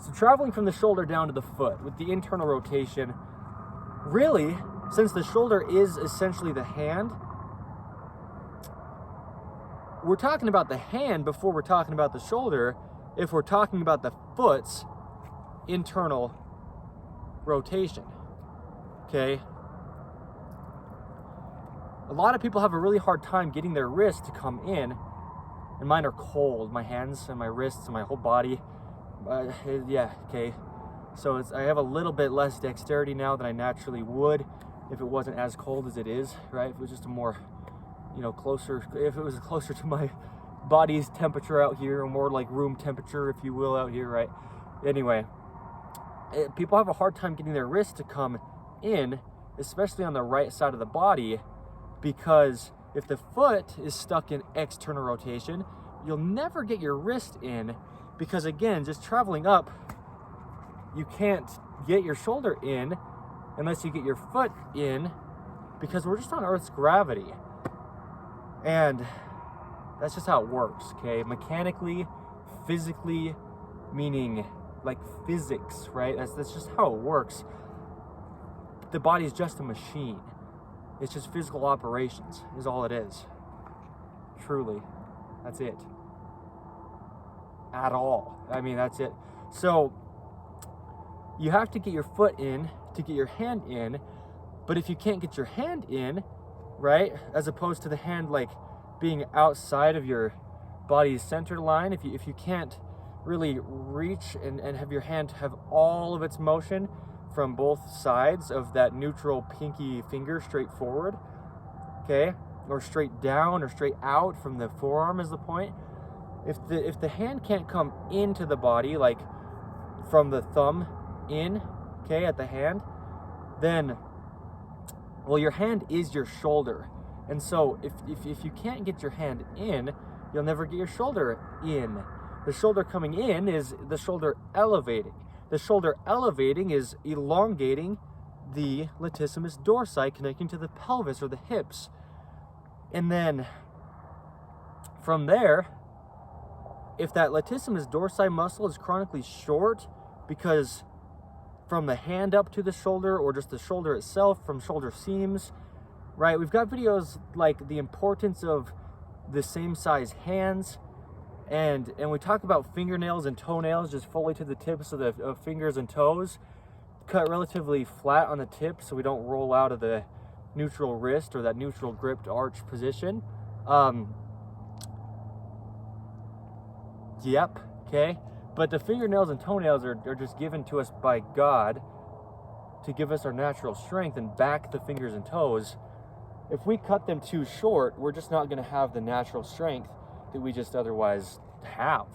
So traveling from the shoulder down to the foot with the internal rotation, really, since the shoulder is essentially the hand, we're talking about the hand before we're talking about the shoulder if we're talking about the foot's internal rotation, okay? A lot of people have a really hard time getting their wrists to come in, and mine are cold, my hands and my wrists and my whole body. Yeah, okay. So I have a little bit less dexterity now than I naturally would if it wasn't as cold as it is, right? If it was just a more, closer, if it was closer to my body's temperature out here, or more like room temperature, if you will, out here, right? Anyway, people have a hard time getting their wrists to come in, especially on the right side of the body, because if the foot is stuck in external rotation, you'll never get your wrist in, because again, just traveling up, you can't get your shoulder in unless you get your foot in, because we're just on Earth's gravity. And that's just how it works, okay? Mechanically, physically, meaning like physics, right? That's just how it works. The body's just a machine. It's just physical operations is all it is. Truly, that's it. At all. I mean, that's it. So you have to get your foot in to get your hand in, but if you can't get your hand in, right, as opposed to the hand like being outside of your body's center line, if you can't really reach and have your hand have all of its motion from both sides of that neutral pinky finger straight forward, okay, or straight down or straight out from the forearm is the point. If the hand can't come into the body, like from the thumb in, okay, at the hand, then, well, your hand is your shoulder. And so if you can't get your hand in, you'll never get your shoulder in. The shoulder coming in is the shoulder elevating. The shoulder elevating is elongating the latissimus dorsi, connecting to the pelvis or the hips. And then from there, if that latissimus dorsi muscle is chronically short, because from the hand up to the shoulder, or just the shoulder itself from shoulder seams, right? We've got videos like the importance of the same size hands, and we talk about fingernails and toenails just fully to the tips of the fingers and toes, cut relatively flat on the tip so we don't roll out of the neutral wrist or that neutral gripped arch position. Yep, okay. But the fingernails and toenails are just given to us by God to give us our natural strength and back the fingers and toes. If we cut them too short, we're just not going to have the natural strength that we just otherwise have.